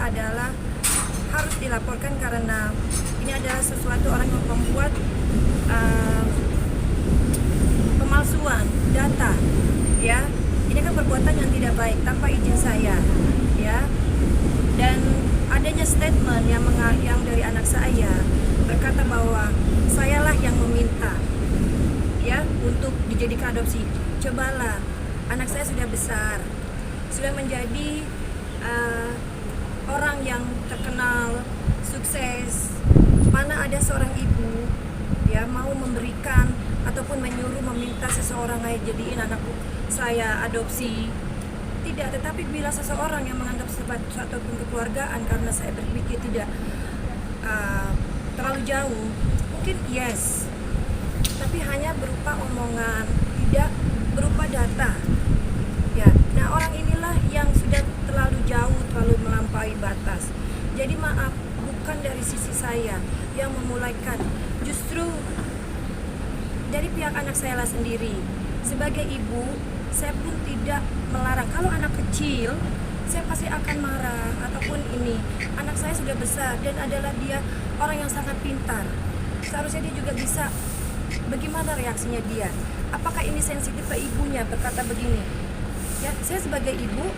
adalah harus dilaporkan karena ini adalah sesuatu orang yang membuat pemalsuan data, ya. Ini kan perbuatan yang tidak baik tanpa izin saya, ya. Dan adanya statement yang dari anak saya berkata bahwa sayalah yang meminta, ya, untuk dijadikan adopsi. Cobalah, anak saya sudah besar, sudah menjadi orang yang terkenal, sukses. Mana ada seorang ibu ya mau memberikan ataupun menyuruh meminta seseorang ayo jadiin anakku saya adopsi. Tidak, tetapi bila seseorang yang menganggap suatu kekeluargaan karena saya berpikir tidak terlalu jauh, mungkin yes, tapi hanya berupa omongan, tidak berupa data. Ya, nah orang inilah yang sudah terlalu jauh, terlalu melampaui batas. Jadi maaf, bukan dari sisi saya yang memulaikan, justru dari pihak anak saya lah sendiri. Sebagai ibu, saya pun tidak melarang. Kalau anak kecil, saya pasti akan marah ataupun ini. Anak saya sudah besar dan adalah dia orang yang sangat pintar. Seharusnya dia juga bisa. Bagaimana reaksinya dia? Apakah ini sensitif ke ibunya berkata begini? Ya, saya sebagai ibu,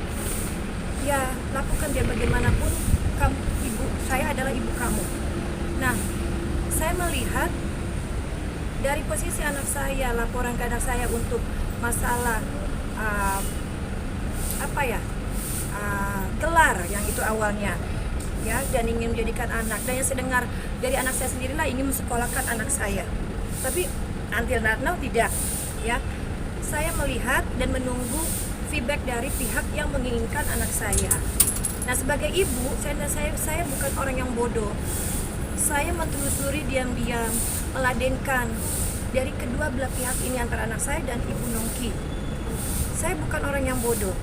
ya lakukan dia bagaimanapun. Kamu ibu, saya adalah ibu kamu. Nah, saya melihat dari posisi anak saya, laporan ke anak saya untuk masalah gelar yang itu awalnya, ya, dan ingin menjadikan anak, dan yang saya dengar dari anak saya sendirilah ingin mensekolahkan anak saya. Tapi until now tidak, ya. Saya melihat dan menunggu feedback dari pihak yang menginginkan anak saya. Nah, sebagai ibu, saya bukan orang yang bodoh. Saya mentelusuri diam-diam, meladenkan dari kedua belah pihak ini antara anak saya dan Ibu Nongki. Saya bukan orang yang bodoh,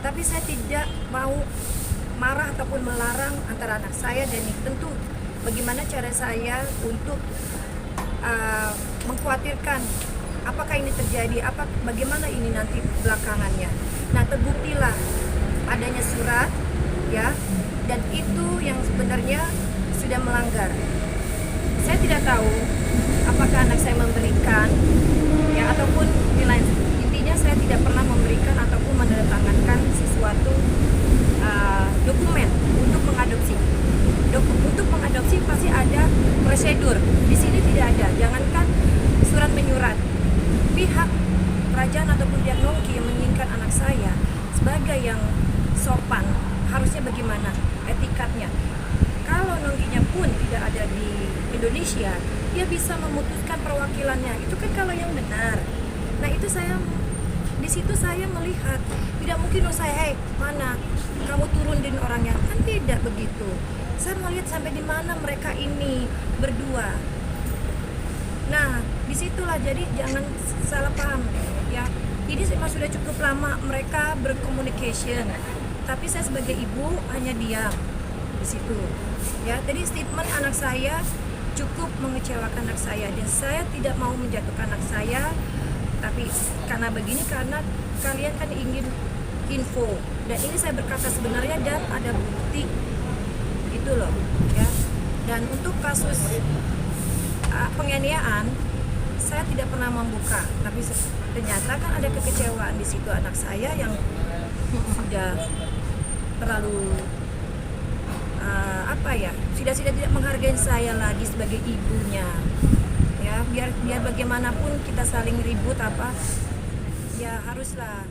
tapi saya tidak mau marah ataupun melarang antara anak saya dan ini. Tentu bagaimana cara saya untuk mengkhawatirkan apakah ini terjadi, bagaimana ini nanti belakangannya. Nah, terbuktilah adanya surat, ya, dan itu yang sebenarnya sudah melanggar. Saya tidak tahu apakah anak saya memberikan, ya, ataupun nilai. Intinya saya tidak pernah memberikan ataupun menandatangani sesuatu dokumen untuk mengadopsi. Untuk mengadopsi pasti ada prosedur. Di sini tidak ada. Jangankan surat menyurat, pihak kerajaan ataupun pihak Nongki yang menginginkan anak saya sebagai yang sopan harusnya bagaimana etikatnya. Kalau Nongkinya pun tidak ada di Indonesia, dia bisa memutuskan perwakilannya. Itu kan kalau yang benar. Nah, itu di situ saya melihat tidak mungkin saya, hey, mana kamu turunin orangnya, kan tidak begitu. Saya melihat sampai di mana mereka ini berdua. Nah, disitulah, jadi jangan salah paham, ya. Ini memang sudah cukup lama mereka berkomunikasi, tapi saya sebagai ibu hanya diam di situ, ya. Jadi statement anak saya cukup mengecewakan anak saya, dan saya tidak mau menjatuhkan anak saya. Tapi karena begini, karena kalian kan ingin info, dan ini saya berkata sebenarnya dan ada bukti itu loh, ya. Dan untuk kasus penganiayaan saya tidak pernah membuka, tapi ternyata kan ada kekecewaan di situ anak saya yang sudah terlalu sudah tidak menghargai saya lagi sebagai ibunya, ya. Biar bagaimanapun kita saling ribut ya haruslah